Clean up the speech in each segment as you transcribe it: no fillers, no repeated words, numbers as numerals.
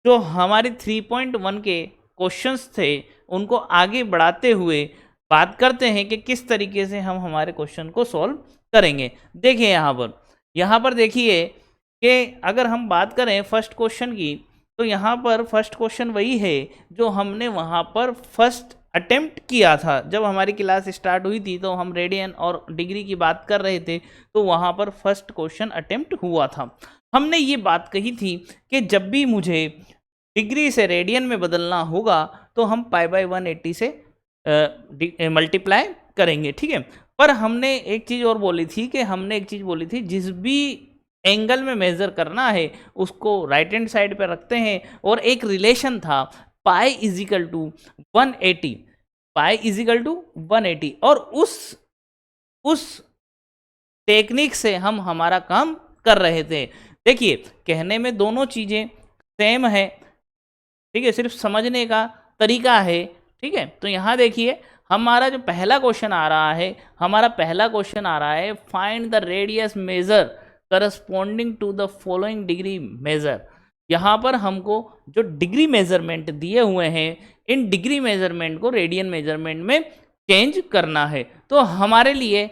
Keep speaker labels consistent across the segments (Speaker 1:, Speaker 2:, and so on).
Speaker 1: जो हमारे 3.1 के क्वेश्चंस थे उनको आगे बढ़ाते हुए बात करते हैं कि किस तरीके से हम हमारे क्वेश्चन को सॉल्व करेंगे। देखिए यहाँ पर देखिए कि अगर हम बात करें फर्स्ट क्वेश्चन की, तो यहाँ पर फर्स्ट क्वेश्चन वही है जो हमने वहाँ पर फर्स्ट अटेम्प्ट किया था। जब हमारी क्लास स्टार्ट हुई थी तो हम रेडियन और डिग्री की बात कर रहे थे, तो वहाँ पर फर्स्ट क्वेश्चन अटेम्प्ट हुआ था। हमने ये बात कही थी कि जब भी मुझे डिग्री से रेडियन में बदलना होगा तो हम पाई बाय 180 से मल्टीप्लाई करेंगे, ठीक है। पर हमने एक चीज़ और बोली थी कि जिस भी एंगल में मेजर करना है उसको राइट हैंड साइड पे रखते हैं, और एक रिलेशन था pi is equal to 180, pi is equal to 180, और उस टेक्निक से हम हमारा काम कर रहे थे। देखिए कहने में दोनों चीज़ें सेम है, ठीक है, सिर्फ समझने का तरीका है, ठीक है। तो यहाँ देखिए हमारा जो पहला क्वेश्चन आ रहा है, find the radius measure corresponding to the following degree measure. यहाँ पर हमको जो डिग्री मेजरमेंट दिए हुए हैं, इन डिग्री मेजरमेंट को रेडियन मेजरमेंट में चेंज करना है। तो हमारे लिए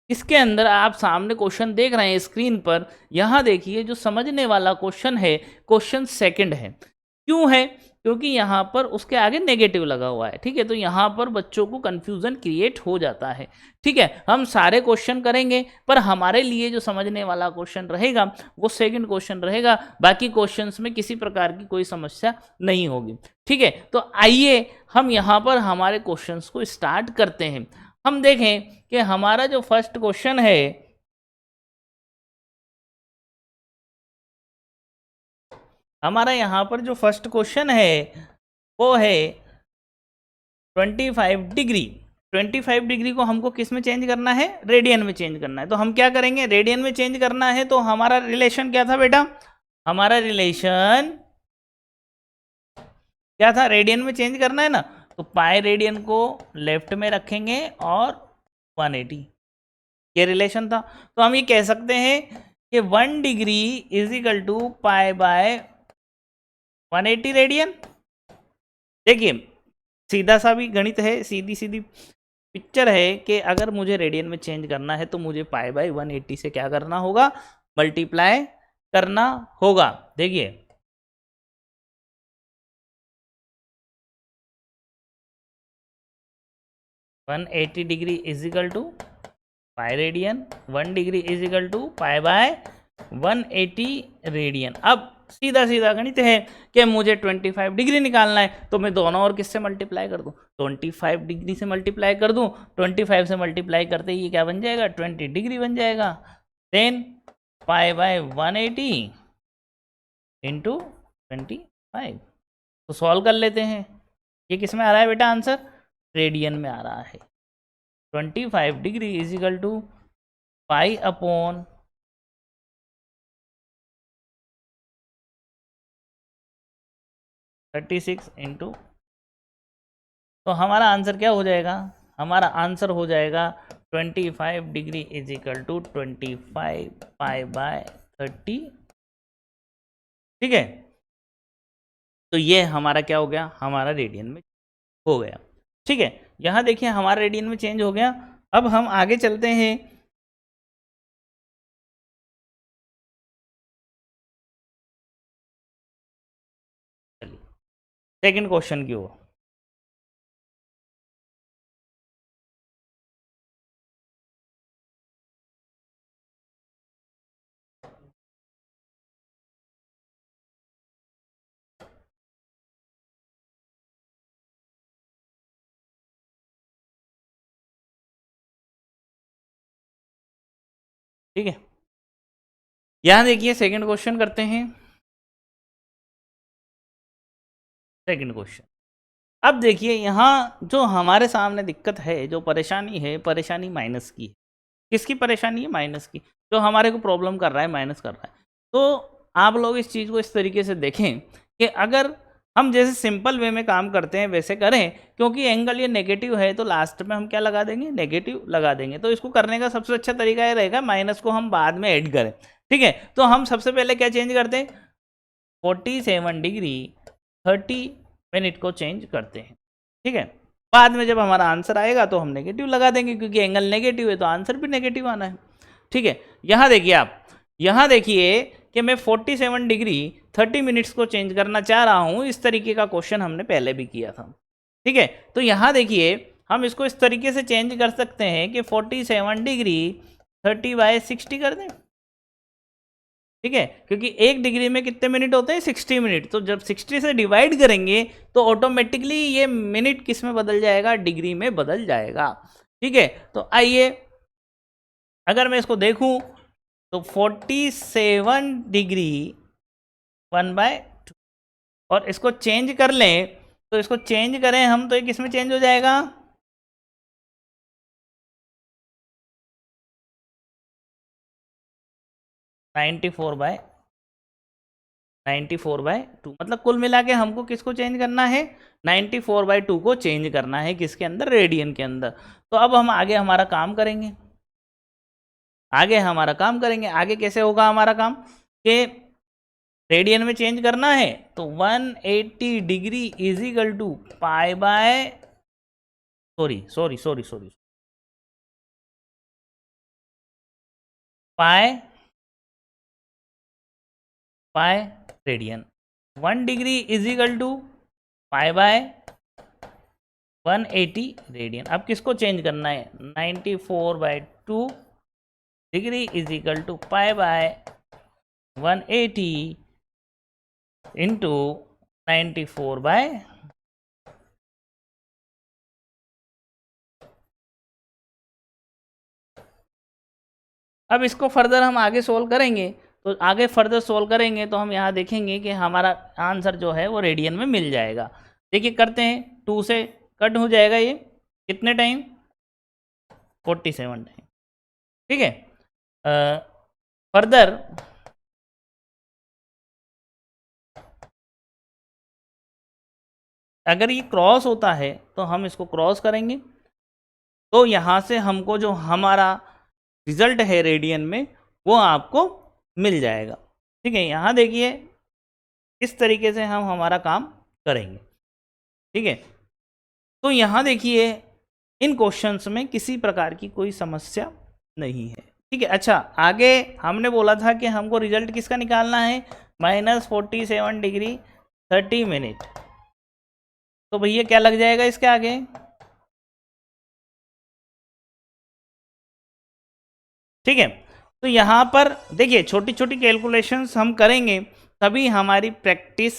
Speaker 1: इसके अंदर आप सामने क्वेश्चन देख रहे हैं स्क्रीन पर, यहाँ देखिए जो समझने वाला क्वेश्चन है, क्वेश्चन सेकंड है। क्यों है? क्योंकि यहाँ पर उसके आगे नेगेटिव लगा हुआ है, ठीक है। तो यहाँ पर बच्चों को कंफ्यूजन क्रिएट हो जाता है, ठीक है। हम सारे क्वेश्चन करेंगे, पर हमारे लिए जो समझने वाला क्वेश्चन रहेगा वो सेकंड क्वेश्चन रहेगा, बाकी क्वेश्चंस में किसी प्रकार की कोई समस्या नहीं होगी, ठीक है। तो आइए हम यहाँ पर हमारे क्वेश्चंस को स्टार्ट करते हैं। हम देखें कि हमारा जो फर्स्ट क्वेश्चन है, हमारा यहाँ पर जो फर्स्ट क्वेश्चन है वो है 25 डिग्री। 25 डिग्री को हमको किस में चेंज करना है? रेडियन में चेंज करना है। तो हम क्या करेंगे? रेडियन में चेंज करना है, तो हमारा रिलेशन क्या था बेटा? हमारा रिलेशन क्या था? रेडियन में चेंज करना है ना, तो पाई रेडियन को लेफ्ट में रखेंगे और 180, ये रिलेशन था। तो हम ये कह सकते हैं कि 1 degree is equal to pi by 180 radian. देखिए सीधा सा भी गणित है, सीधी सीधी पिक्चर है कि अगर मुझे रेडियन में चेंज करना है तो मुझे पाई बाय 180 से क्या करना होगा? मल्टीप्लाई करना होगा। देखिए one 180 degree is equal to pi radian, 1 degree is equal to pi by 180 radian. अब सीधा सीधा गणित है कि मुझे 25 डिग्री निकालना है, तो मैं दोनों और किससे मल्टीप्लाई कर दूं? 25 डिग्री से मल्टीप्लाई कर दूं। 25 से मल्टीप्लाई करते ही क्या बन जाएगा? 20 डिग्री बन जाएगा। Then pi by 180 into 25। तो सॉल्व कर लेते हैं। ये किस में आ रहा है बेटा आंसर? रेडियन में आ रहा है। 25 degree is equal to pi upon 36 into, तो हमारा आंसर क्या हो जाएगा? हमारा आंसर हो जाएगा 25 degree is equal to 25 pi by 30, ठीक है। तो ये हमारा क्या हो गया? हमारा रेडियन में हो गया, ठीक है। यहाँ देखिए हमारा रेडियन में चेंज हो गया। अब हम आगे चलते हैं। सेकंड क्वेश्चन की ओर। ठीक है, यहाँ देखिए सेकंड क्वेश्चन करते हैं। सेकंड क्वेश्चन, अब देखिए यहाँ जो हमारे सामने दिक्कत है, जो परेशानी है, परेशानी माइनस की है। किसकी परेशानी है? माइनस की। जो हमारे को प्रॉब्लम कर रहा है, माइनस कर रहा है। तो आप लोग इस चीज़ को इस तरीके से देखें कि अगर हम जैसे सिंपल वे में काम करते हैं वैसे करें, क्योंकि एंगल ये नेगेटिव है तो लास्ट में हम क्या लगा देंगे? नेगेटिव लगा देंगे। तो इसको करने का सबसे अच्छा तरीका ये रहेगा माइनस को हम बाद में ऐड करें, ठीक है। तो हम सबसे पहले क्या चेंज करते हैं? 47 डिग्री 30 मिनट को चेंज करते हैं। ठीक है, बाद में जब हमारा आंसर आएगा तो हम नेगेटिव लगा देंगे, क्योंकि एंगल नेगेटिव है तो आंसर भी नेगेटिव आना है। ठीक है, यहाँ देखिए आप, यहाँ देखिए कि मैं 47 डिग्री 30 मिनट्स को चेंज करना चाह रहा हूँ। इस तरीके का क्वेश्चन हमने पहले भी किया था। ठीक है, तो यहाँ देखिए हम इसको इस तरीके से चेंज कर सकते हैं कि 47 डिग्री 30/60 कर दें। ठीक है, क्योंकि 1 डिग्री में कितने मिनट होते हैं, 60 मिनट। तो जब 60 से डिवाइड करेंगे तो ऑटोमेटिकली ये मिनट किस में बदल जाएगा, डिग्री में बदल जाएगा। ठीक है, तो आइए अगर मैं इसको देखूं तो 47 डिग्री 1/2 और इसको चेंज कर लें, तो इसको चेंज करें हम तो ये किस में चेंज हो जाएगा, 94/2। मतलब कुल मिला के हमको किसको चेंज करना है, 94/2 को चेंज करना है किसके अंदर, रेडियन के अंदर। तो अब हम आगे हमारा काम करेंगे, आगे कैसे होगा हमारा काम कि रेडियन में चेंज करना है तो 180 degree is equal to pi by sorry pi radian. 1 degree is equal to pi by 180 radian. अब किसको चेंज करना है, 94/2 degree is equal to pi by 180 into 94/, अब इसको फर्दर हम आगे सोल्व करेंगे। तो आगे फर्दर सोल्व करेंगे तो हम यहाँ देखेंगे कि हमारा आंसर जो है वो रेडियन में मिल जाएगा। देखिए करते हैं, 2 से कट हो जाएगा ये कितने टाइम, 47 टाइम। ठीक है, फर्दर अगर ये क्रॉस होता है तो हम इसको क्रॉस करेंगे, तो यहाँ से हमको जो हमारा रिजल्ट है रेडियन में वो आपको मिल जाएगा। ठीक है, यहाँ देखिए इस तरीके से हम हमारा काम करेंगे। ठीक है, तो यहाँ देखिए इन क्वेश्चंस में किसी प्रकार की कोई समस्या नहीं है। ठीक है, अच्छा आगे हमने बोला था कि हमको रिजल्ट किसका निकालना है, -47 डिग्री 30 मिनट। तो भैया क्या लग जाएगा इसके आगे, ठीक है। तो यहाँ पर देखिए छोटी छोटी कैलकुलेशंस हम करेंगे तभी हमारी प्रैक्टिस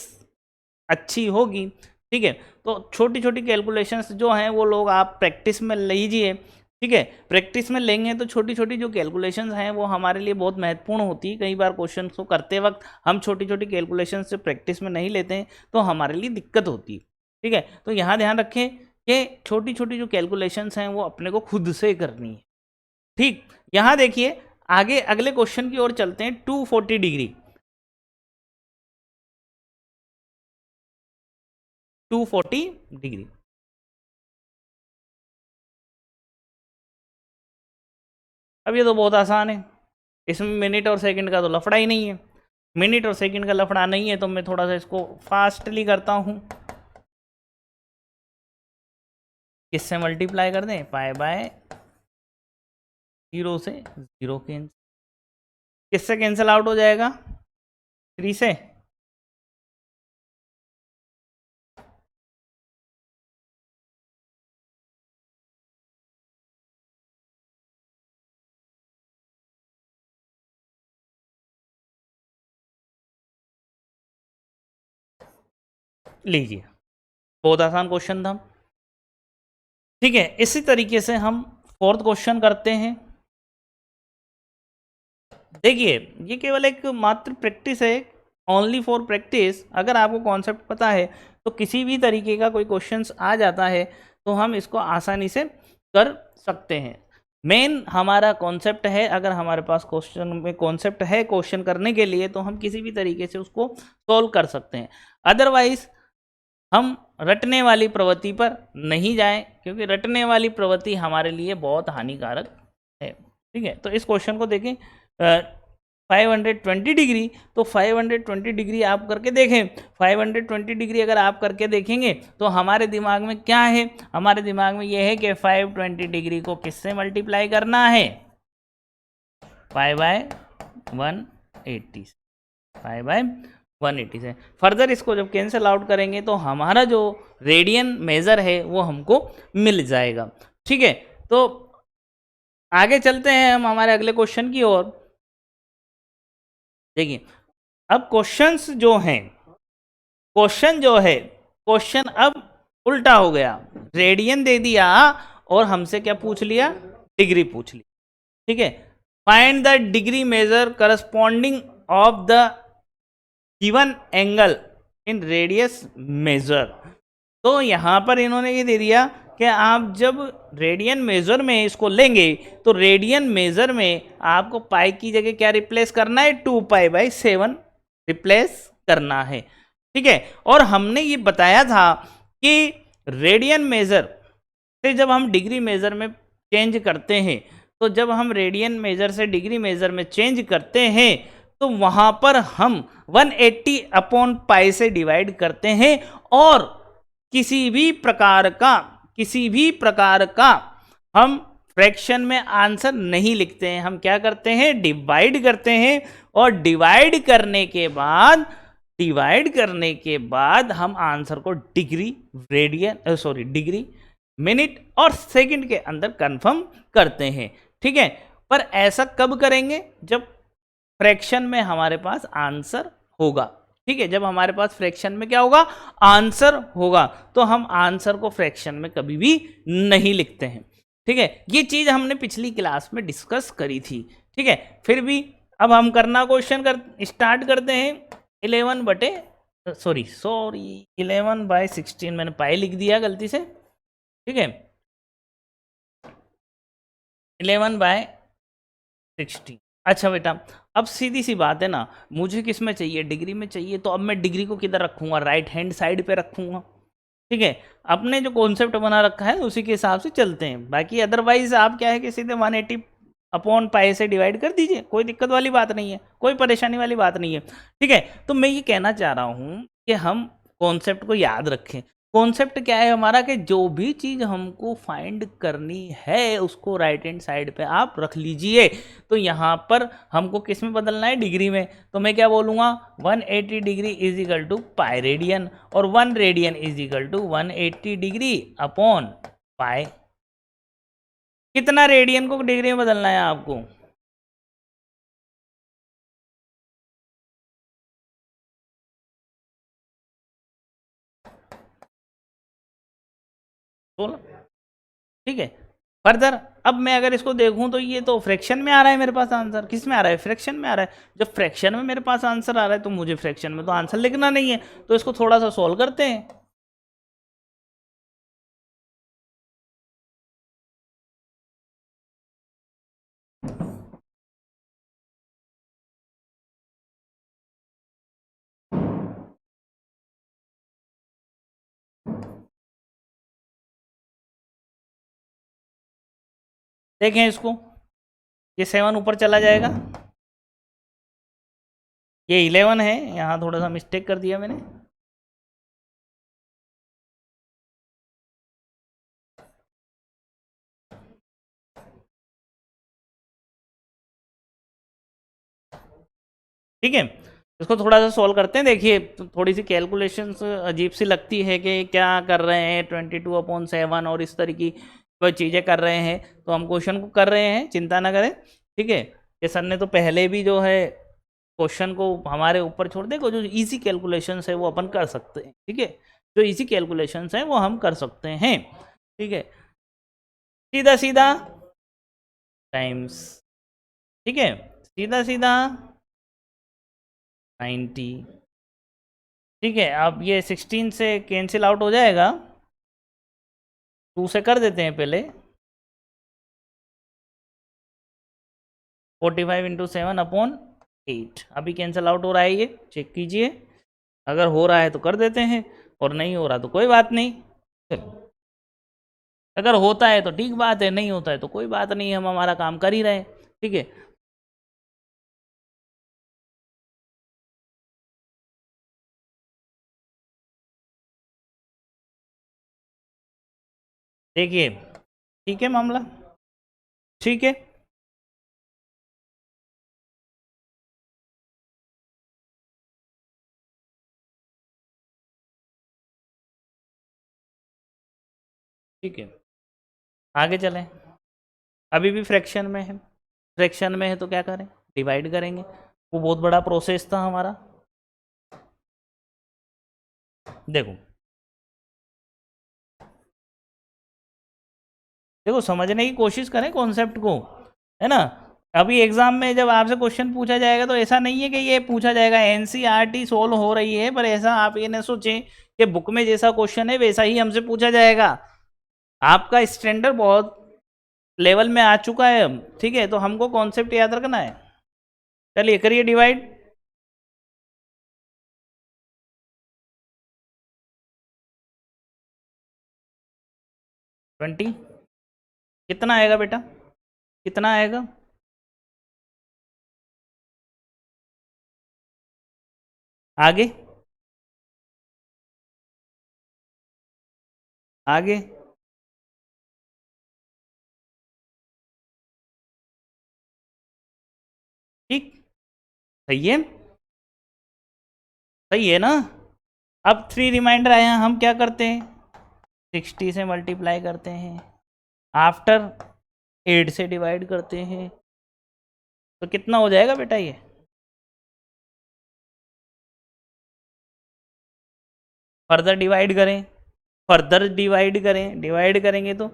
Speaker 1: अच्छी होगी। ठीक है, तो छोटी छोटी कैलकुलेशंस जो हैं वो लोग आप प्रैक्टिस में लीजिए। ठीक है, प्रैक्टिस में लेंगे तो छोटी छोटी जो कैलकुलेशंस हैं वो हमारे लिए बहुत महत्वपूर्ण होती है। कई बार क्वेश्चन को करते वक्त हम छोटी छोटी कैलकुलेशन से प्रैक्टिस में नहीं लेते हैं तो हमारे लिए दिक्कत होती है। ठीक है, तो यहाँ ध्यान रखें कि छोटी छोटी जो कैलकुलेशंस हैं वो अपने को खुद से करनी है। ठीक, यहाँ देखिए आगे अगले क्वेश्चन की ओर चलते हैं। 240 डिग्री 240 डिग्री, अब ये तो बहुत आसान है, इसमें मिनट और सेकंड का तो लफड़ा ही नहीं है। मिनट और सेकंड का लफड़ा नहीं है तो मैं थोड़ा सा इसको फास्टली करता हूँ। किससे मल्टीप्लाई कर दें, पाई बाय 0 से 0 कैंसिल, किससे कैंसिल आउट हो जाएगा, 3 से। लीजिए बहुत आसान क्वेश्चन था। ठीक है, इसी तरीके से हम 4th क्वेश्चन करते हैं। देखिए ये केवल एक मात्र प्रैक्टिस है, ओनली फॉर प्रैक्टिस। अगर आपको कॉन्सेप्ट पता है तो किसी भी तरीके का कोई क्वेश्चंस आ जाता है तो हम इसको आसानी से कर सकते हैं। मेन हमारा कॉन्सेप्ट है, अगर हमारे पास क्वेश्चन में कॉन्सेप्ट है क्वेश्चन करने के लिए तो हम किसी भी तरीके से उसको सॉल्व कर सकते हैं। अदरवाइज हम रटने वाली प्रवृत्ति पर नहीं जाएं, क्योंकि रटने वाली प्रवृत्ति हमारे लिए बहुत हानिकारक है। ठीक है, तो इस क्वेश्चन को देखें, 520 डिग्री, तो 520 डिग्री आप करके देखें। 520 डिग्री अगर आप करके देखेंगे तो हमारे दिमाग में क्या है, हमारे दिमाग में ये है कि 520 डिग्री को किससे मल्टीप्लाई करना है, 5/180, 5/180 से। फर्दर इसको जब कैंसिल आउट करेंगे तो हमारा जो रेडियन मेजर है वो हमको मिल जाएगा। ठीक है, तो आगे चलते हैं हम हमारे अगले क्वेश्चन की ओर। देखिए अब क्वेश्चंस जो हैं, क्वेश्चन अब उल्टा हो गया, रेडियन दे दिया और हमसे क्या पूछ लिया, डिग्री पूछ ली। ठीक है, find the degree measure corresponding of the given angle in radius measure. तो यहां पर इन्होंने ये दे दिया कि आप जब रेडियन मेजर में इसको लेंगे तो रेडियन मेजर में आपको पाई की जगह क्या रिप्लेस करना है, 2π/7 रिप्लेस करना है। ठीक है, और हमने ये बताया था कि रेडियन मेजर से जब हम डिग्री मेजर में चेंज करते हैं, तो जब हम रेडियन मेजर से डिग्री मेजर में चेंज करते हैं तो वहां पर हम 180/π से डिवाइड करते हैं और किसी भी प्रकार का हम फ्रैक्शन में आंसर नहीं लिखते हैं, हम क्या करते हैं, डिवाइड करते हैं। और डिवाइड करने के बाद हम आंसर को डिग्री, डिग्री, मिनट और सेकंड के अंदर कंफर्म करते हैं। ठीक है, पर ऐसा कब करेंगे, जब फ्रैक्शन में हमारे पास आंसर होगा। ठीक है, जब हमारे पास फ्रैक्शन में क्या होगा, आंसर होगा, तो हम आंसर को फ्रैक्शन में कभी भी नहीं लिखते हैं। ठीक है, ये चीज हमने पिछली क्लास में डिस्कस करी थी। ठीक है, फिर भी अब हम करना क्वेश्चन स्टार्ट करते हैं। 11/16 मैंने पाई लिख दिया गलती से। ठीक है, 11/16। अच्छा बेटा, अब सीधी सी बात है ना, मुझे किस में चाहिए, डिग्री में चाहिए, तो अब मैं डिग्री को किधर रखूंगा, राइट हैंड साइड पे रखूंगा। ठीक है, अपने जो कॉन्सेप्ट बना रखा है उसी के हिसाब से चलते हैं। बाकी अदरवाइज आप क्या है कि सीधे 180/π से डिवाइड कर दीजिए, कोई दिक्कत वाली बात नहीं है, कोई परेशानी वाली बात नहीं है। ठीक है, तो मैं ये कहना चाह रहा हूं कि हम कॉन्सेप्ट को याद रखें। कॉन्सेप्ट क्या है हमारा, कि जो भी चीज़ हमको फाइंड करनी है उसको राइट हैंड साइड पे आप रख लीजिए। तो यहाँ पर हमको किस में बदलना है, डिग्री में। तो मैं क्या बोलूँगा, 180 degree is equal to pi radian, और 1 radian is equal to 180 degree upon pi. कितना रेडियन को डिग्री में बदलना है आपको, बोलो। ठीक है, फर्दर अब मैं अगर इसको देखूं तो ये तो फ्रैक्शन में आ रहा है मेरे पास आंसर, किस में आ रहा है, फ्रैक्शन में आ रहा है। जब फ्रैक्शन में मेरे पास आंसर आ रहा है तो मुझे फ्रैक्शन में तो आंसर लिखना नहीं है, तो इसको थोड़ा सा सॉल्व करते हैं। देखें इसको, ये 7 ऊपर चला जाएगा, ये 11 है, यहाँ थोड़ा सा मिस्टेक कर दिया मैंने। ठीक है, इसको थोड़ा सा सॉल्व करते हैं। देखिए तो थोड़ी सी कैलकुलेशंस अजीब सी लगती है कि क्या कर रहे हैं, 22/7 और इस तरह की कोई चीज़ें कर रहे हैं, तो हम क्वेश्चन को कर रहे हैं, चिंता ना करें। ठीक है, ये सर ने तो पहले भी जो है क्वेश्चन को हमारे ऊपर छोड़ दे, जो इजी कैलकुलेशंस है वो अपन कर सकते हैं। ठीक है, जो इजी कैलकुलेशंस हैं वो हम कर सकते हैं। ठीक है, सीधा सीधा टाइम्स, ठीक है, सीधा सीधा 90। ठीक है, अब ये 16 से कैंसिल आउट हो जाएगा, 2 से कर देते हैं पहले, 45/7/8। अभी कैंसिल आउट हो रहा है, ये चेक कीजिए, अगर हो रहा है तो कर देते हैं और नहीं हो रहा तो कोई बात नहीं। अगर होता है तो ठीक बात है, नहीं होता है तो कोई बात नहीं, हम हमारा काम कर ही रहे हैं। ठीक है, देखिए ठीक है मामला, ठीक है। ठीक है, आगे चलें। अभी भी फ्रैक्शन में है, फ्रैक्शन में है तो क्या करें, डिवाइड करेंगे। वो बहुत बड़ा प्रोसेस था हमारा। देखो देखो समझने की कोशिश करें कॉन्सेप्ट को, है ना। अभी एग्जाम में जब आपसे क्वेश्चन पूछा जाएगा तो ऐसा नहीं है कि ये पूछा जाएगा एनसीईआरटी सोल्व हो रही है, पर ऐसा आप ये ना सोचें कि बुक में जैसा क्वेश्चन है वैसा ही हमसे पूछा जाएगा। आपका स्टैंडर्ड बहुत लेवल में आ चुका है अब, ठीक है, तो हमको कॉन्सेप्ट याद रखना है। चलिए करिए डिवाइड। 20 कितना आएगा बेटा, कितना आएगा? आगे, आगे, ठीक, सही है, सही है ना। अब 3 रिमाइंडर आए हैं, हम क्या करते हैं, 60 से मल्टीप्लाई करते हैं, आफ्टर 8 से डिवाइड करते हैं, तो कितना हो जाएगा बेटा ये? फर्दर डिवाइड करें, फर्दर डिवाइड करें, डिवाइड करेंगे तो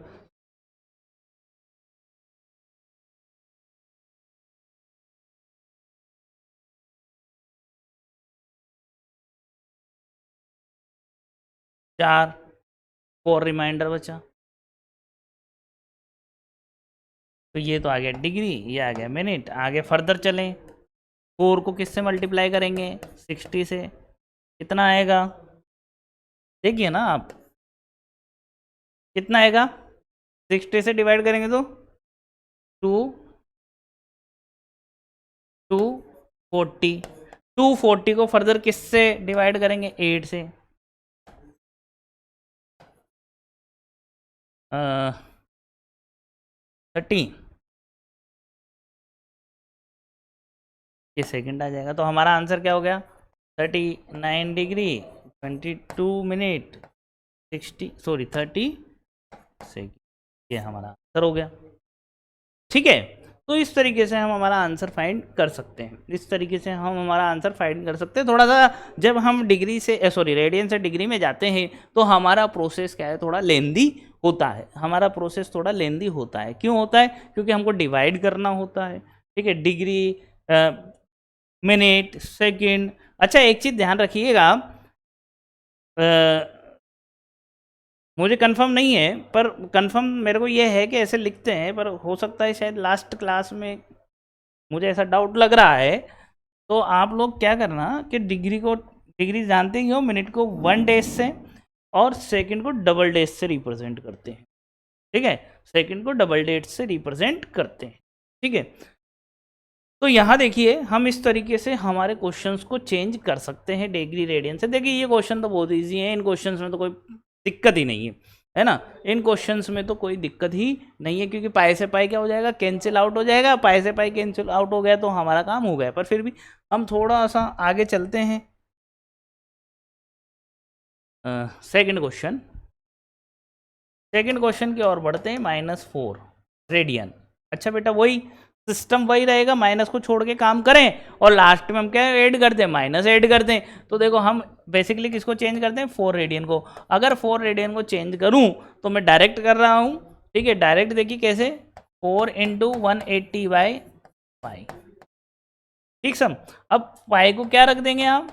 Speaker 1: 4, 4 रिमाइंडर बचा, तो ये तो आ गया डिग्री, ये आ गया मिनट। आगे फर्दर चलें, 4 को किससे मल्टीप्लाई करेंगे, 60 से, कितना आएगा? देखिए ना आप, कितना आएगा, 60 से डिवाइड करेंगे तो 2, 240, 240 को फर्दर किससे डिवाइड करेंगे, 8 से, 30, ये सेकंड आ जाएगा। तो हमारा आंसर क्या हो गया, 39 डिग्री 22 मिनट 60 सॉरी 30 सेकंड, ये हमारा आंसर हो गया। ठीक है, तो इस तरीके से हम हमारा आंसर फाइंड कर सकते हैं, इस तरीके से हम हमारा आंसर फाइंड कर सकते हैं। थोड़ा सा जब हम डिग्री से सॉरी रेडियन से डिग्री में जाते हैं तो हमारा प्रोसेस क्या है, थोड़ा लेंदी होता है, हमारा प्रोसेस थोड़ा लेंदी होता है। क्यों होता है, क्योंकि हमको डिवाइड करना होता है, ठीक है, डिग्री, मिनट, सेकंड। अच्छा एक चीज़ ध्यान रखिएगा, मुझे कंफर्म नहीं है, पर कंफर्म मेरे को ये है कि ऐसे लिखते हैं, पर हो सकता है शायद लास्ट क्लास में, मुझे ऐसा डाउट लग रहा है। तो आप लोग क्या करना कि डिग्री को, डिग्री जानते ही हो, मिनट को 1 डेज से और सेकंड को डबल डेज से रिप्रेजेंट करते हैं, ठीक है, सेकंड को डबल डेज से रिप्रेजेंट करते हैं, ठीक है। तो यहाँ देखिए हम इस तरीके से हमारे क्वेश्चंस को चेंज कर सकते हैं डिग्री रेडियन से। देखिए ये क्वेश्चन तो बहुत इजी है, इन क्वेश्चंस में तो कोई दिक्कत ही नहीं है ना, इन क्वेश्चंस में तो कोई दिक्कत ही नहीं है, क्योंकि पाई से पाई क्या हो जाएगा, कैंसिल आउट हो जाएगा, पाई से पाई कैंसिल आउट हो गया तो हमारा काम हो गया। पर फिर भी हम थोड़ा सा आगे चलते हैं, सेकंड क्वेश्चन, सेकंड क्वेश्चन की ओर बढ़ते हैं, -4 रेडियन। अच्छा बेटा वही सिस्टम वही रहेगा, माइनस को छोड़ के काम करें और लास्ट में हम क्या ऐड करते हैं, माइनस ऐड करते हैं। तो देखो हम बेसिकली किसको चेंज करते हैं, 4 रेडियन को। अगर 4 रेडियन को चेंज करूं तो मैं डायरेक्ट कर रहा हूं, ठीक है, डायरेक्ट देखिए कैसे, 4 इंटू 180/5, ठीक सम। अब पाई को क्या रख देंगे आप,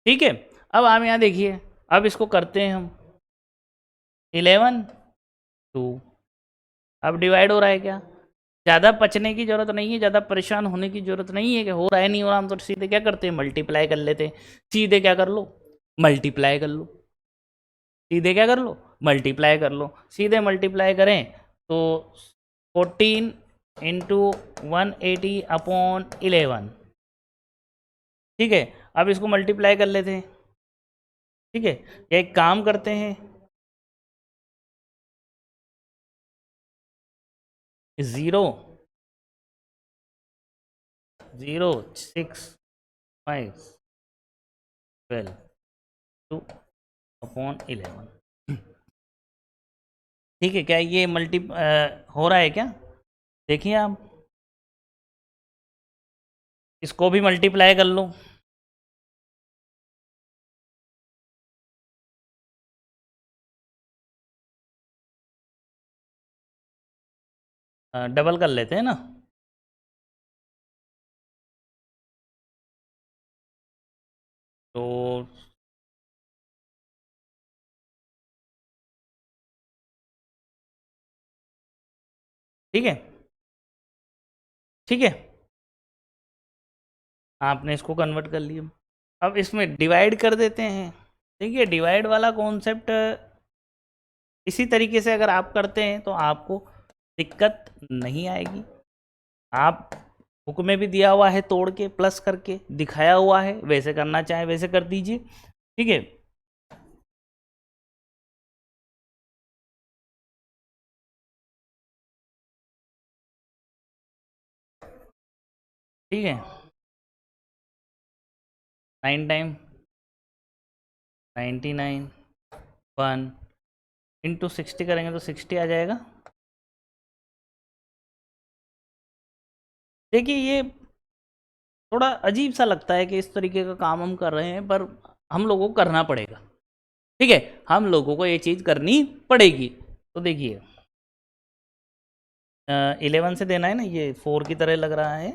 Speaker 1: ठीक है। अब आप यहाँ देखिए, अब इसको करते हैं हम 11 2, अब डिवाइड हो रहा है क्या, ज़्यादा पचने की ज़रूरत नहीं है, ज़्यादा परेशान होने की ज़रूरत नहीं है कि हो रहा है नहीं हो रहा, हम तो सीधे क्या करते हैं, मल्टीप्लाई कर लेते हैं। सीधे क्या कर लो, मल्टीप्लाई कर लो, सीधे क्या कर लो, मल्टीप्लाई कर लो। सीधे मल्टीप्लाई करें तो 14 इंटू 180 अपॉन 11। ठीक है, अब इसको मल्टीप्लाई कर लेते हैं। ठीक है, या एक काम करते हैं, 0.06512 ठीक है, क्या ये हो रहा है क्या? देखिए आप इसको भी मल्टीप्लाई कर लो। डबल कर लेते हैं ना। तो ठीक है, ठीक है, आपने इसको कन्वर्ट कर लिया। अब इसमें डिवाइड कर देते हैं। देखिए डिवाइड वाला कॉन्सेप्ट इसी तरीके से अगर आप करते हैं तो आपको दिक्कत नहीं आएगी। आप बुक में भी दिया हुआ है, तोड़ के प्लस करके दिखाया हुआ है, वैसे करना चाहे वैसे कर दीजिए। ठीक है, ठीक है, 9 टाइम 99 1 इंटू 60 करेंगे तो 60 आ जाएगा। देखिए ये थोड़ा अजीब सा लगता है कि इस तरीके का काम हम कर रहे हैं, पर हम लोगों को करना पड़ेगा। ठीक है, हम लोगों को ये चीज़ करनी पड़ेगी। तो देखिए 11 से देना है ना, ये 4 की तरह लग रहा है।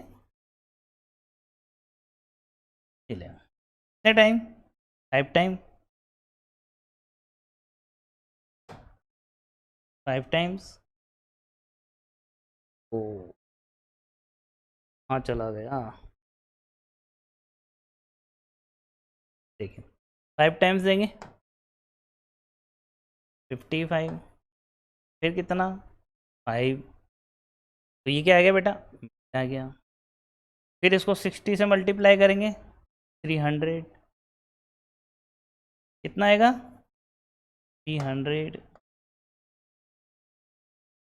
Speaker 1: 11 कितने टाइम? 5 time, 5 times. ओ हाँ, चला गया। देखिए 5 टाइम्स देंगे 55, फिर कितना 5। तो ये क्या आ गया बेटा? आ गया। फिर इसको 60 से मल्टीप्लाई करेंगे 300, कितना आएगा? 300।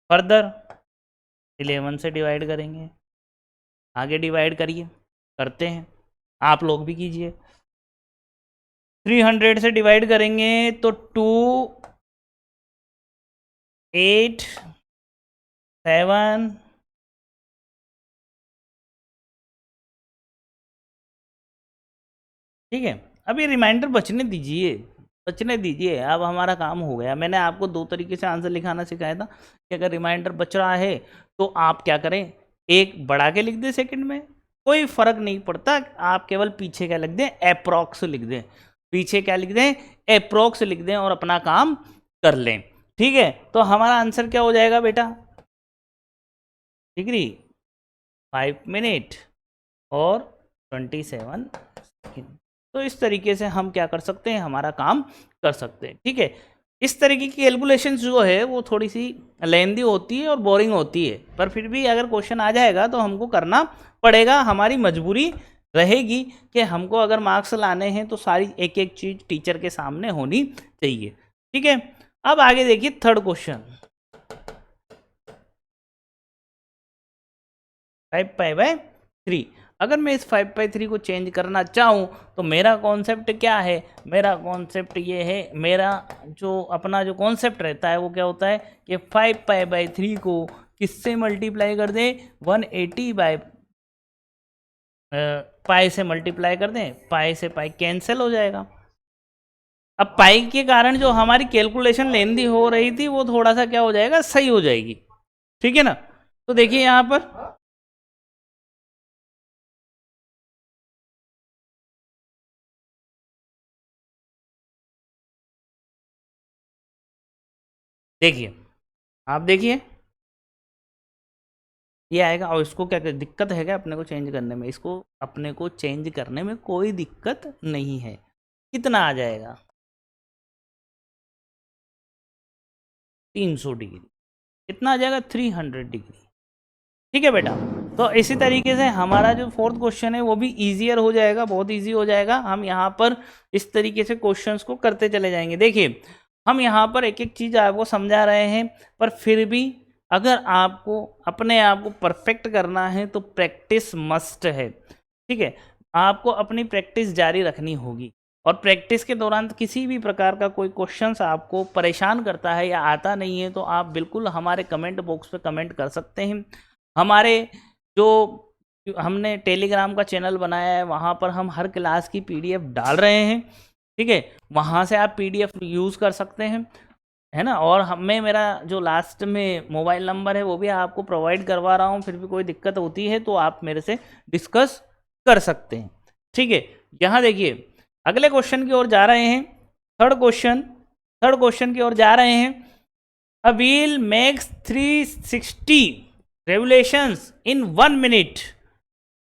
Speaker 1: फर्दर 11 से डिवाइड करेंगे। आगे डिवाइड करिए, करते हैं, आप लोग भी कीजिए। 300 से डिवाइड करेंगे तो 2 8 7 ठीक है। अब ये रिमाइंडर बचने दीजिए, बचने दीजिए। अब हमारा काम हो गया। मैंने आपको 2 तरीके से आंसर लिखाना सिखाया था कि अगर रिमाइंडर बच रहा है तो आप क्या करें, एक बढ़ा के लिख दें सेकंड में, कोई फर्क नहीं पड़ता। आप केवल पीछे क्या लिख दें, अप्रोक्स लिख दें। पीछे क्या लिख दें, अप्रोक्स लिख दें और अपना काम कर लें। ठीक है, तो हमारा आंसर क्या हो जाएगा बेटा? डिग्री 5 मिनट और 27 सेकेंड। तो इस तरीके से हम क्या कर सकते हैं, हमारा काम कर सकते हैं। ठीक है, इस तरीके की कैलकुलेशन जो है वो थोड़ी सी लेंदी होती है और बोरिंग होती है, पर फिर भी अगर क्वेश्चन आ जाएगा तो हमको करना पड़ेगा। हमारी मजबूरी रहेगी कि हमको अगर मार्क्स लाने हैं तो सारी एक एक चीज़ टीचर के सामने होनी चाहिए। ठीक है, अब आगे देखिए थर्ड क्वेश्चन। 5π/3। अगर मैं इस 5/3 को चेंज करना चाहूँ तो मेरा कॉन्सेप्ट क्या है? मेरा कॉन्सेप्ट ये है, मेरा जो अपना जो कॉन्सेप्ट रहता है वो क्या होता है कि 5π/3 को किससे मल्टीप्लाई कर दें? 180 बाय पाई से मल्टीप्लाई कर दें। पाई से पाई कैंसिल हो जाएगा। अब पाई के कारण जो हमारी कैलकुलेशन लेंदी हो रही थी वो थोड़ा सा क्या हो जाएगा, सही हो जाएगी। ठीक है ना? तो देखिए यहाँ पर देखिए, आप देखिए ये आएगा। और इसको क्या दिक्कत है क्या अपने को चेंज करने में? इसको अपने को चेंज करने में कोई दिक्कत नहीं है। कितना आ जाएगा? 300 डिग्री। कितना आ जाएगा? 300 डिग्री। ठीक है बेटा। तो इसी तरीके से हमारा जो फोर्थ क्वेश्चन है वो भी ईजियर हो जाएगा, बहुत ईजी हो जाएगा। हम यहाँ पर इस तरीके से क्वेश्चंस को करते चले जाएंगे। देखिए हम यहाँ पर एक एक चीज़ आपको समझा रहे हैं, पर फिर भी अगर आपको अपने आप को परफेक्ट करना है तो प्रैक्टिस मस्ट है। ठीक है, आपको अपनी प्रैक्टिस जारी रखनी होगी, और प्रैक्टिस के दौरान किसी भी प्रकार का कोई क्वेश्चंस आपको परेशान करता है या आता नहीं है तो आप बिल्कुल हमारे कमेंट बॉक्स पे कमेंट कर सकते हैं। हमारे जो हमने टेलीग्राम का चैनल बनाया है वहाँ पर हम हर क्लास की पीडीएफ डाल रहे हैं। ठीक है, वहाँ से आप पीडीएफ यूज़ कर सकते हैं, है ना। और हमें मेरा जो लास्ट में मोबाइल नंबर है वो भी आपको प्रोवाइड करवा रहा हूँ, फिर भी कोई दिक्कत होती है तो आप मेरे से डिस्कस कर सकते हैं। ठीक है, यहाँ देखिए अगले क्वेश्चन की ओर जा रहे हैं। थर्ड क्वेश्चन की ओर जा रहे हैं। A wheel makes 360 revolutions in 1 minute.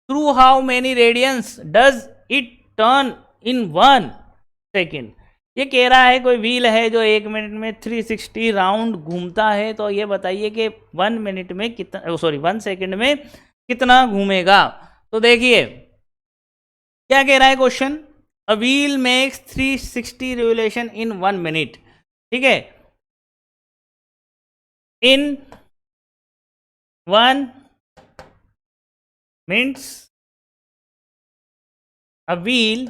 Speaker 1: Through how many radians does it turn in 1 second? ये कह रहा है कोई व्हील है जो 1 मिनट में 360 राउंड घूमता है, तो ये बताइए कि 1 मिनट में कितना, सॉरी 1 सेकेंड में कितना घूमेगा। तो देखिए क्या कह रहा है question, a wheel makes 360 revolution in 1 minute. ठीक है, इन 1 minutes a wheel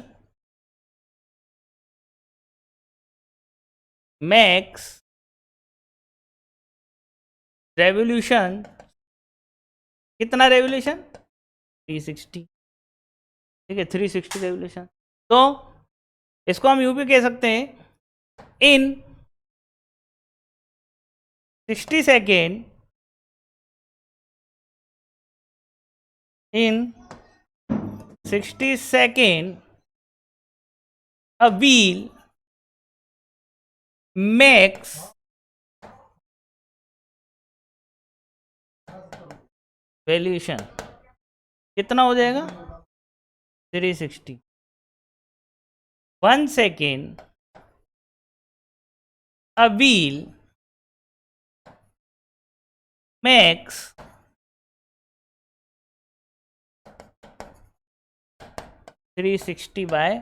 Speaker 1: makes revolution, कितना रेवोल्यूशन 360। ठीक है, 360 रेवोल्यूशन। तो इसको हम यूं भी कह सकते हैं, in 60 second, in 60 second a wheel makes revolution, कितना हो जाएगा 360। 1 सेकेंड a wheel makes 360 बाय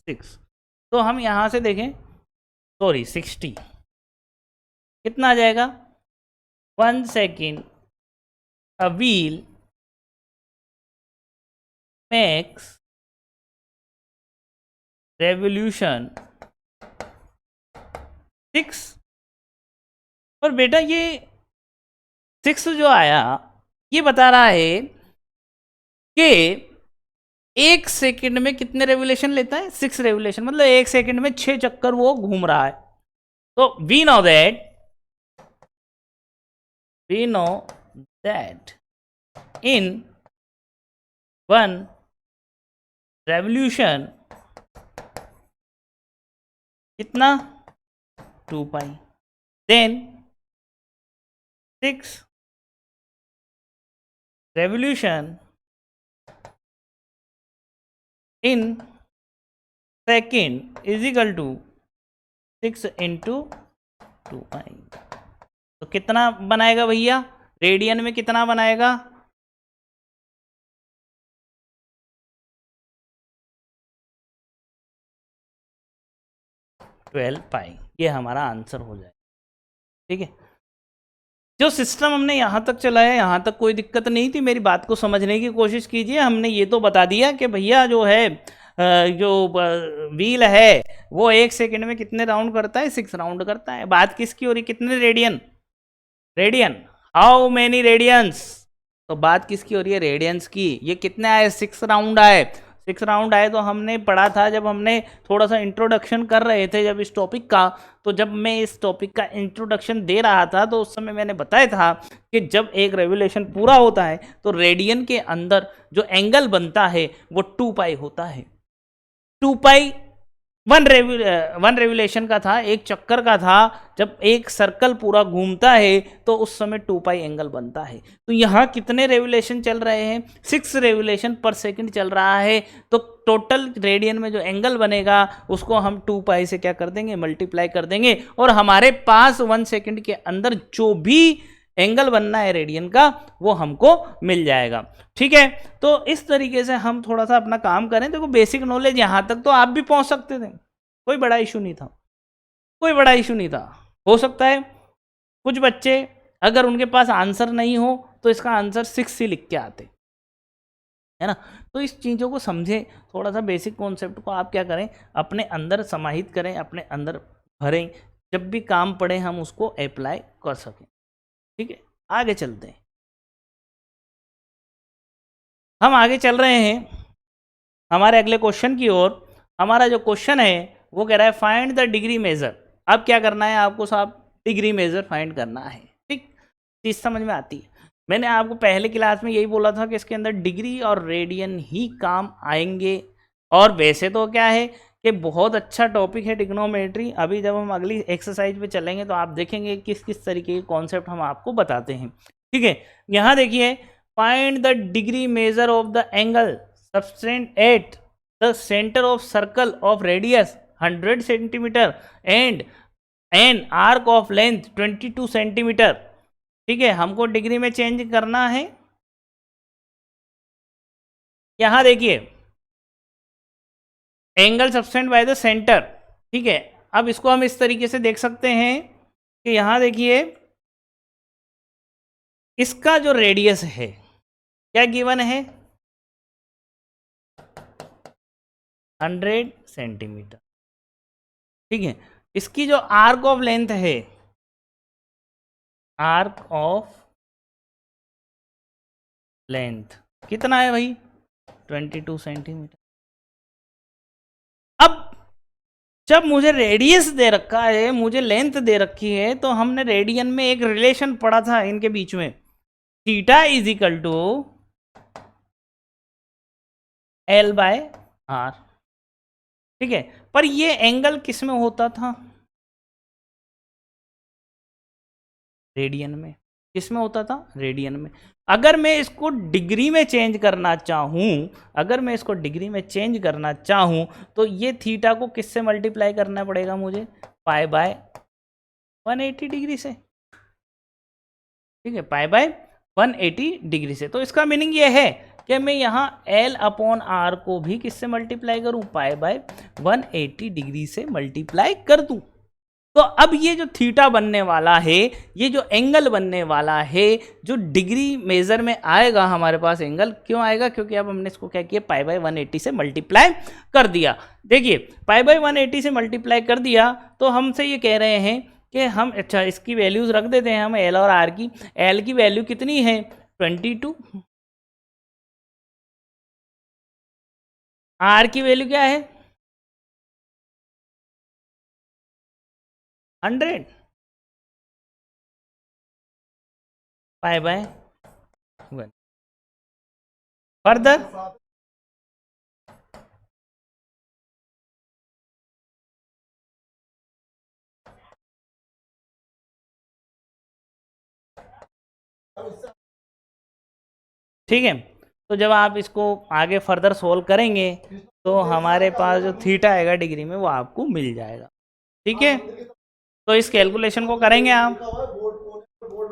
Speaker 1: 6। तो हम यहाँ से देखें, सॉरी 60 कितना आ जाएगा, 1 सेकेंड a wheel makes revolution 6। और बेटा ये 6 जो आया ये बता रहा है कि 1 सेकेंड में कितने रेवोल्यूशन लेता है, 6 रेवोल्यूशन, मतलब 1 सेकेंड में 6 चक्कर वो घूम रहा है। तो we know that in 1 revolution कितना 2 pi, then 6 revolution in second is equal to 6 into 2 pi. तो कितना बनाएगा भैया, रेडियन में कितना बनाएगा, 12 पाई। ये हमारा आंसर हो जाएगा। ठीक है, जो सिस्टम हमने यहाँ तक चलाया यहाँ तक कोई दिक्कत नहीं थी। मेरी बात को समझने की कोशिश कीजिए। हमने ये तो बता दिया कि भैया जो है जो व्हील है वो 1 सेकेंड में कितने राउंड करता है, 6 राउंड करता है। बात किसकी हो रही, कितने रेडियन, हाउ मेनी रेडियंस, तो बात किसकी हो रही है, रेडियंस की। ये कितने आए, 6 राउंड आए। 6 राउंड आए तो हमने पढ़ा था जब हमने थोड़ा सा इंट्रोडक्शन कर रहे थे जब इस टॉपिक का, तो जब मैं इस टॉपिक का इंट्रोडक्शन दे रहा था तो उस समय मैंने बताया था कि जब एक रेवोल्यूशन पूरा होता है तो रेडियन के अंदर जो एंगल बनता है वो 2 पाई होता है। 2 पाई वन रेवोल्यूशन का था, एक चक्कर का था। जब एक सर्कल पूरा घूमता है तो उस समय 2 पाई एंगल बनता है। तो यहाँ कितने रेवोल्यूशन चल रहे हैं? 6 रेवोल्यूशन पर सेकंड चल रहा है। तो टोटल रेडियन में जो एंगल बनेगा उसको हम 2 पाई से क्या कर देंगे? मल्टीप्लाई कर देंगे, और हमारे पास 1 सेकंड के अंदर जो भी एंगल बनना है रेडियन का वो हमको मिल जाएगा। ठीक है, तो इस तरीके से हम थोड़ा सा अपना काम करें। देखो बेसिक नॉलेज यहाँ तक तो आप भी पहुंच सकते थे, कोई बड़ा इशू नहीं था, कोई बड़ा इशू नहीं था। हो सकता है कुछ बच्चे अगर उनके पास आंसर नहीं हो तो इसका आंसर 6 ही लिख के आते, है ना। तो इस चीज़ों को समझें, थोड़ा सा बेसिक कॉन्सेप्ट को आप क्या करें, अपने अंदर समाहित करें, अपने अंदर भरें, जब भी काम पड़े हम उसको अप्लाई कर सकें। ठीक है, आगे चलते हैं। हम आगे चल रहे हैं हमारे अगले क्वेश्चन की ओर। हमारा जो क्वेश्चन है वो कह रहा है फाइंड द डिग्री मेजर। अब क्या करना है आपको साहब? डिग्री मेजर फाइंड करना है। ठीक, चीज समझ में आती है। मैंने आपको पहले क्लास में यही बोला था कि इसके अंदर डिग्री और रेडियन ही काम आएंगे। और वैसे तो क्या है कि बहुत अच्छा टॉपिक है ट्रिग्नोमेट्री। अभी जब हम अगली एक्सरसाइज पे चलेंगे तो आप देखेंगे किस किस तरीके के कॉन्सेप्ट हम आपको बताते हैं। ठीक है, यहाँ देखिए, find the degree measure of the angle subtend at the center of circle of radius 100 centimeter and an arc of length 22 centimeter। ठीक है, हमको डिग्री में चेंज करना है। यहां देखिए, angle subtend by the centre. ठीक है, अब इसको हम इस तरीके से देख सकते हैं कि यहां देखिए, इसका जो रेडियस है क्या गिवन है? 100 सेंटीमीटर। ठीक है, इसकी जो आर्क ऑफ लेंथ है, आर्क ऑफ लेंथ कितना है भाई? 22 सेंटीमीटर। अब जब मुझे रेडियस दे रखा है, मुझे लेंथ दे रखी है, तो हमने रेडियन में एक रिलेशन पढ़ा था इनके बीच में, theta is equal to L by R. ठीक है, पर ये एंगल किस में होता था? रेडियन में। किस में होता था? रेडियन में। अगर मैं इसको डिग्री में चेंज करना चाहूं, अगर मैं इसको डिग्री में चेंज करना चाहूं तो ये थीटा को किससे मल्टीप्लाई करना पड़ेगा मुझे? पाई बाय 180 डिग्री से। ठीक है, पाई बाय 180 डिग्री से। तो इसका मीनिंग ये है कि मैं यहाँ L अपॉन आर को भी किससे मल्टीप्लाई करूं? पाई बाय 180 डिग्री से मल्टीप्लाई कर दूं। तो अब ये जो थीटा बनने वाला है, ये जो एंगल बनने वाला है, जो डिग्री मेजर में आएगा हमारे पास एंगल, क्यों आएगा? क्योंकि अब हमने इसको क्या किया? पाई बाय 180 से मल्टीप्लाई कर दिया। देखिए, पाई बाय 180 से मल्टीप्लाई कर दिया तो हमसे ये कह रहे हैं कि हम, अच्छा इसकी वैल्यूज रख देते हैं हम, एल और आर की। एल की वैल्यू कितनी है? 22। आर की वैल्यू क्या है? 100 पाई बाय 1। फर्दर ठीक है, तो जब आप इसको आगे फर्दर सोल्व करेंगे तो हमारे पास जो थीटा आएगा डिग्री में वो आपको मिल जाएगा। ठीक है, तो इस कैलकुलेशन को करेंगे आप।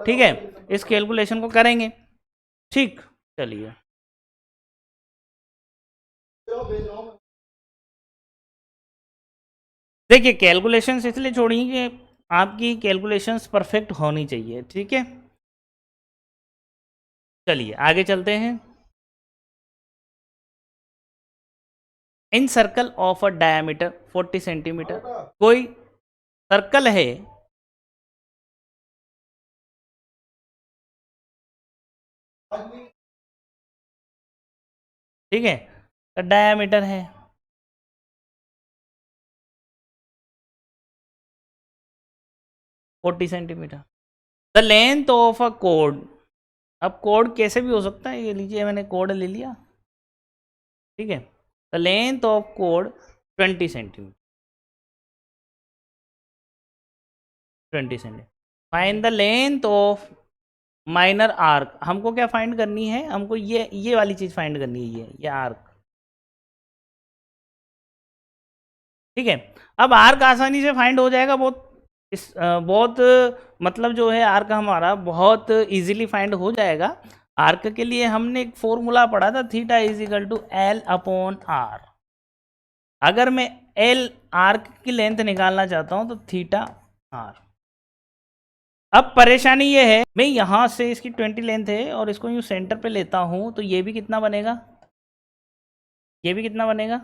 Speaker 1: ठीक है, इस कैलकुलेशन को करेंगे। ठीक, चलिए। देखिए, कैलकुलेशंस इसलिए छोड़िए कि आपकी कैलकुलेशंस परफेक्ट होनी चाहिए। ठीक है, चलिए आगे चलते हैं। In circle of a diameter 40 centimetre, कोई सर्कल है, ठीक है, डायमीटर है 40 centimetre. The length of a कोड, अब कोड कैसे भी हो सकता है, ये लीजिए मैंने कोड ले लिया। ठीक है, the length of code 20 centimetre. 20 centimetre. Find the length of minor arc. हमको क्या फाइंड करनी है, हमको ये वाली चीज फाइंड करनी है, ये आर्क। ठीक है, अब आर्क आसानी से फाइंड हो जाएगा, बहुत मतलब जो है आर्क हमारा बहुत इजीली फाइंड हो जाएगा। आर्क के लिए हमने एक फॉर्मूला पढ़ा था, theta is equal to L upon R. अगर मैं एल आर्क की लेंथ निकालना चाहता हूं तो थीटा आर। अब परेशानी ये है, मैं यहां से इसकी 20 लेंथ है और इसको यूं सेंटर पे लेता हूं तो ये भी कितना बनेगा, ये भी कितना बनेगा।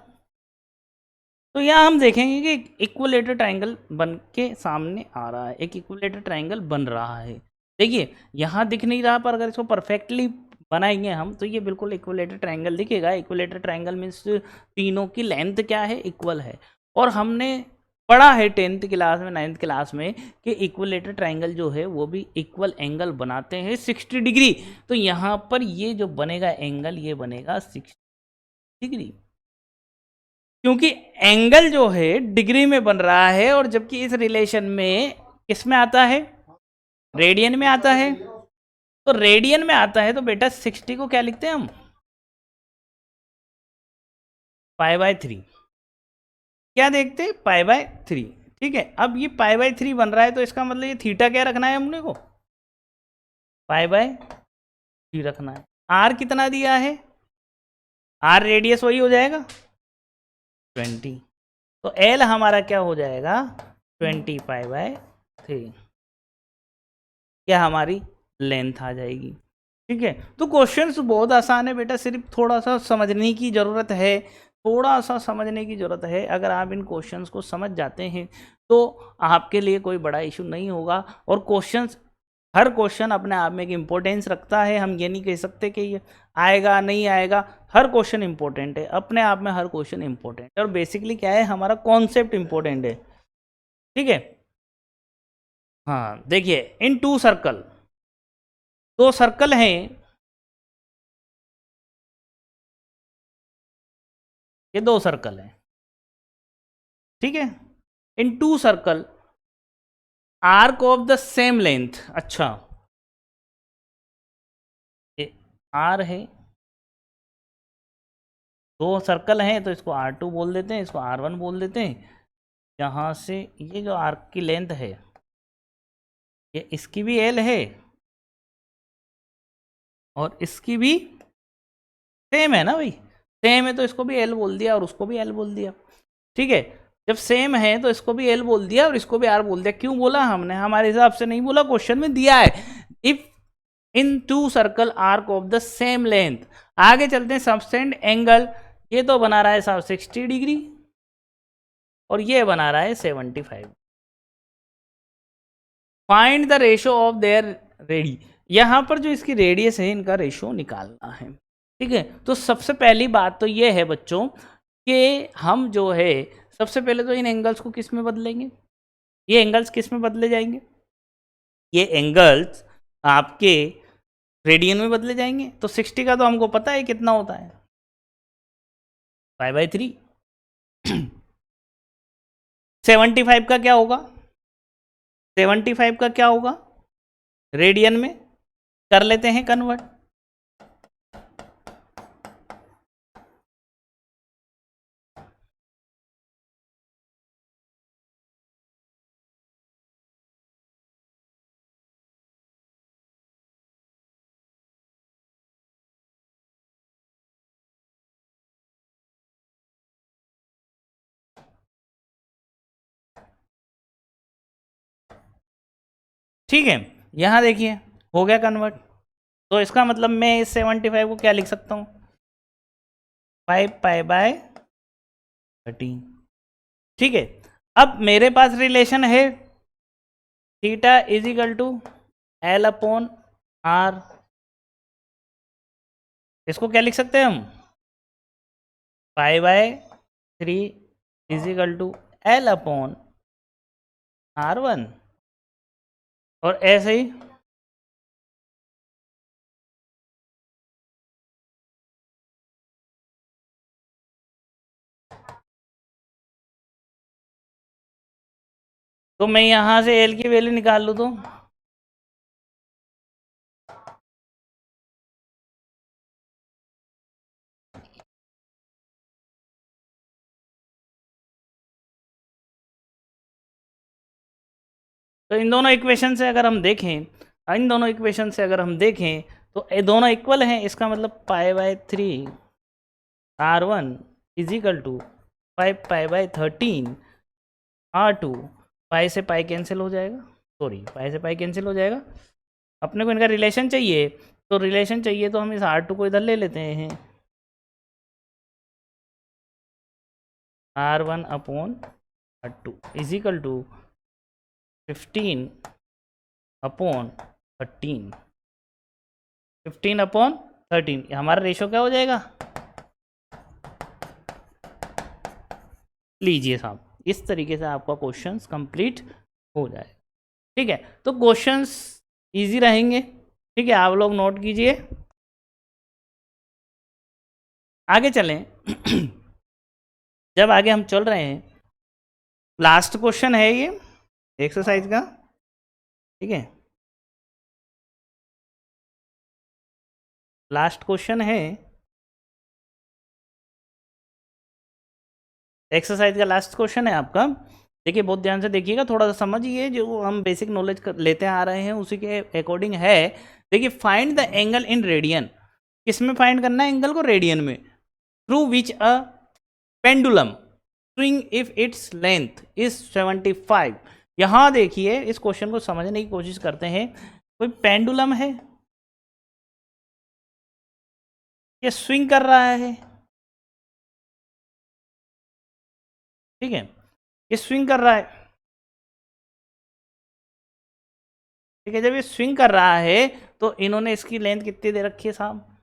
Speaker 1: तो यहाँ हम देखेंगे कि इक्विलेटर ट्रायंगल बन के सामने आ रहा है, एक इक्विलेटर ट्रायंगल बन रहा है। देखिए यहाँ दिख नहीं रहा, पर अगर इसको परफेक्टली बनाएंगे हम तो ये बिल्कुल इक्विलेटर ट्रायंगल दिखेगा। इक्विलेटर ट्रायंगल मीन्स तीनों की लेंथ क्या है, इक्वल है। और हमने पढ़ा है 10th क्लास में, 9th क्लास में कि इक्विलेटर ट्रायंगल जो है वो भी इक्वल एंगल बनाते हैं 60 डिग्री। तो यहाँ पर ये जो बनेगा एंगल, ये बनेगा 60 डिग्री, क्योंकि एंगल जो है डिग्री में बन रहा है, और जबकि इस रिलेशन में किस में आता है, रेडियन में आता है। तो रेडियन में आता है तो बेटा 60 को क्या लिखते हैं हम, π/3। क्या देखते हैं, π/3। ठीक है, अब ये π/3 बन रहा है तो इसका मतलब ये थीटा क्या रखना है हमने को, π/3 रखना है। आर कितना दिया है, आर रेडियस वही हो जाएगा 20। तो एल हमारा क्या हो जाएगा 20π/3, क्या हमारी लेंथ आ जाएगी। ठीक है, तो क्वेश्चंस बहुत आसान है बेटा, सिर्फ थोड़ा सा समझने की ज़रूरत है, थोड़ा सा समझने की ज़रूरत है। अगर आप इन क्वेश्चंस को समझ जाते हैं तो आपके लिए कोई बड़ा इशू नहीं होगा। और क्वेश्चंस, हर क्वेश्चन अपने आप में एक इम्पोर्टेंस रखता है, हम ये नहीं कह सकते कि ये आएगा नहीं आएगा। हर क्वेश्चन इंपॉर्टेंट है, अपने आप में हर क्वेश्चन इंपॉर्टेंट है। और बेसिकली क्या है, हमारा कॉन्सेप्ट इंपॉर्टेंट है। ठीक है, हाँ देखिए, इन टू सर्कल, दो सर्कल हैं, ये दो सर्कल हैं। ठीक है, in two circle arc of the same length. अच्छा, ये आर है, दो सर्कल हैं तो इसको R2 बोल देते हैं, इसको R1 बोल देते हैं। यहाँ से ये जो आर्क की लेंथ है, ये इसकी भी L है और इसकी भी सेम है ना भाई, सेम है तो इसको भी L बोल दिया और उसको भी L बोल दिया। ठीक है, जब सेम है तो इसको भी L बोल दिया और इसको भी R बोल दिया। क्यों बोला हमने, हमारे हिसाब से नहीं बोला, क्वेश्चन में दिया है, if in two circle arc of the same length. आगे चलते हैं, सबसेंड एंगल, ये तो बना रहा है साहब 60 डिग्री और ये बना रहा है 75। Find the ratio of their ready. यहाँ पर जो इसकी रेडियस है, इनका रेशो निकालना है। ठीक है, तो सबसे पहली बात तो ये है बच्चों कि हम जो है सबसे पहले तो इन एंगल्स को किस में बदलेंगे, ये एंगल्स किस में बदले जाएंगे, ये एंगल्स आपके रेडियन में बदले जाएंगे। तो 60 का तो हमको पता है कितना होता है, π/3। 75 का क्या होगा, 75 का क्या होगा रेडियन में, कर लेते हैं कन्वर्ट। ठीक है, यहां देखिए हो गया कन्वर्ट। तो इसका मतलब मैं इस 75 को क्या लिख सकता हूं, 5π/13। ठीक है, अब मेरे पास रिलेशन है theta is equal to L upon R। इसको क्या लिख सकते हैं हम, π/3 is equal to L upon R1। और ऐसे ही तो मैं यहाँ से एल की वैल्यू निकाल लूँ तो इन दोनों इक्वेशन से अगर हम देखें तो ये दोनों इक्वल हैं, इसका मतलब π/3 R1 is equal to 5π/13 R2। पाई से पाई कैंसिल हो जाएगा, पाई से पाई कैंसिल हो जाएगा। अपने को इनका रिलेशन चाहिए, तो हम इस R2 को इधर ले लेते हैं, R1/R2 इज इक्वल टू 15/13 15/13। हमारा रेशो क्या हो जाएगा, लीजिए साहब, इस तरीके से आपका क्वेश्चंस कंप्लीट हो जाए। ठीक है, तो क्वेश्चंस इजी रहेंगे। ठीक है, आप लोग नोट कीजिए, आगे चलें। जब आगे हम चल रहे हैं, लास्ट क्वेश्चन है ये एक्सरसाइज का। ठीक है, लास्ट क्वेश्चन है एक्सरसाइज का, लास्ट क्वेश्चन है आपका। देखिए, बहुत ध्यान से देखिएगा, थोड़ा सा समझिए, जो हम बेसिक नॉलेज लेते आ रहे हैं उसी के अकॉर्डिंग है। देखिए, find the angle in radian, किस में फाइंड करना है एंगल को, रेडियन में। Through which a pendulum swing if its length is 75। यहां देखिए, इस क्वेश्चन को समझने की कोशिश करते हैं। कोई पेंडुलम है, ये स्विंग कर रहा है। ठीक है, ये स्विंग कर रहा है। ठीक है, जब ये स्विंग कर रहा है तो इन्होंने इसकी लेंथ कितनी दे रखी है साहब,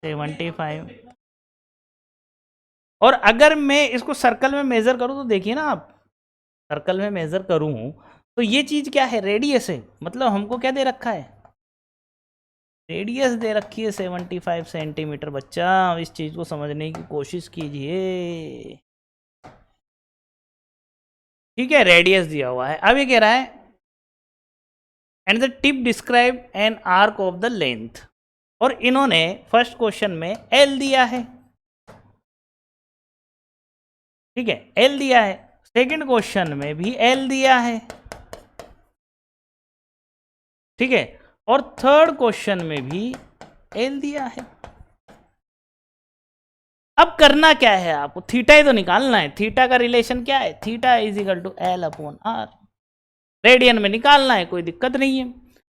Speaker 1: 75। और अगर मैं इसको सर्कल में मेजर करूं तो देखिए ना आप, सर्कल में मेजर करूं तो ये चीज क्या है, रेडियस है। मतलब हमको क्या दे रखा है, रेडियस दे रखी है 75 सेंटीमीटर। बच्चा, इस चीज को समझने की कोशिश कीजिए। ठीक है, रेडियस दिया हुआ है। अब ये कह रहा है and the tip describe an arc of the length, और इन्होंने फर्स्ट क्वेश्चन में एल दिया है। ठीक है, एल दिया है, सेकंड क्वेश्चन में भी एल दिया है। ठीक है, और थर्ड क्वेश्चन में भी एल दिया है। अब करना क्या है आपको, थीटा ही तो निकालना है। थीटा का रिलेशन क्या है, theta is equal to L/R। Radian में निकालना है, कोई दिक्कत नहीं है।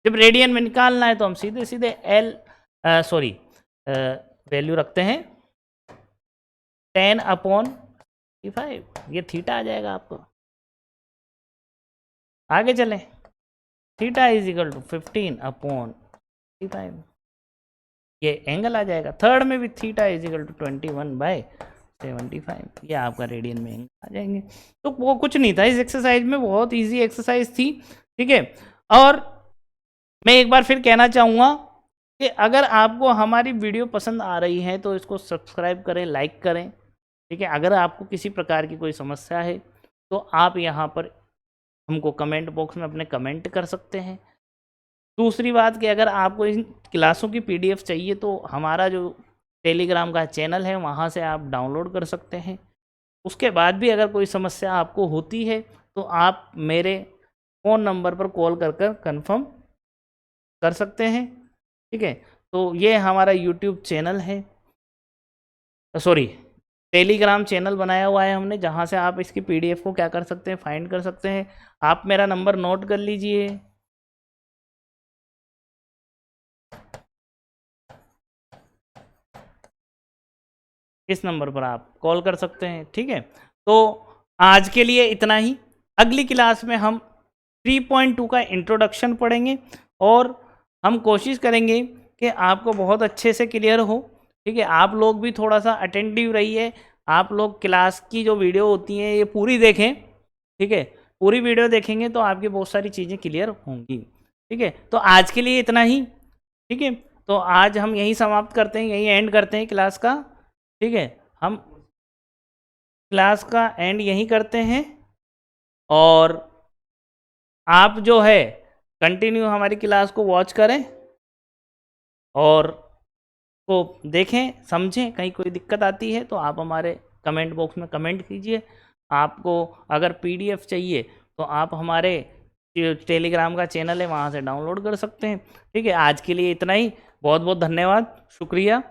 Speaker 1: जब रेडियन में निकालना है तो हम सीधे सीधे वैल्यू रखते हैं 10/5, ये थीटा आ जाएगा आपको। आगे चलें, थीटा इज इक्वल टू 15/35, ये एंगल आ जाएगा। थर्ड में भी थीटा इज इक्वल टू 21/75, ये आपका रेडियन में एंगल आ जाएंगे। तो वो कुछ नहीं था इस एक्सरसाइज में, बहुत इजी एक्सरसाइज थी। ठीक है, और मैं एक बार फिर कहना चाहूँगा कि अगर आपको हमारी वीडियो पसंद आ रही है तो इसको सब्सक्राइब करें, लाइक करें। ठीक है, अगर आपको किसी प्रकार की कोई समस्या है तो आप यहाँ पर हमको कमेंट बॉक्स में अपने कमेंट कर सकते हैं। दूसरी बात कि अगर आपको इन क्लासों की पीडीएफ चाहिए तो हमारा जो टेलीग्राम का चैनल है वहाँ से आप डाउनलोड कर सकते हैं। उसके बाद भी अगर कोई समस्या आपको होती है तो आप मेरे फ़ोन नंबर पर कॉल कर कर कन्फर्म कर सकते हैं। ठीक है, तो ये हमारा यूट्यूब चैनल है, सॉरी टेलीग्राम चैनल बनाया हुआ है हमने, जहाँ से आप इसकी पीडीएफ को क्या कर सकते हैं, फाइंड कर सकते हैं। आप मेरा नंबर नोट कर लीजिए, इस नंबर पर आप कॉल कर सकते हैं। ठीक है, तो आज के लिए इतना ही। अगली क्लास में हम 3.2 का इंट्रोडक्शन पढ़ेंगे और हम कोशिश करेंगे कि आपको बहुत अच्छे से क्लियर हो। ठीक है, आप लोग भी थोड़ा सा अटेंटिव रहिए। आप लोग क्लास की जो वीडियो होती हैं ये पूरी देखें। ठीक है, पूरी वीडियो देखेंगे तो आपकी बहुत सारी चीज़ें क्लियर होंगी। ठीक है, तो आज के लिए इतना ही। ठीक है, तो आज हम यहीं समाप्त करते हैं, यहीं एंड करते हैं क्लास का। ठीक है, हम क्लास का एंड यहीं करते हैं और आप जो है कंटिन्यू हमारी क्लास को वॉच करें और को देखें, समझें। कहीं कोई दिक्कत आती है तो आप हमारे कमेंट बॉक्स में कमेंट कीजिए। आपको अगर पीडीएफ चाहिए तो आप हमारे टेलीग्राम का चैनल है, वहाँ से डाउनलोड कर सकते हैं। ठीक है, आज के लिए इतना ही। बहुत बहुत धन्यवाद, शुक्रिया।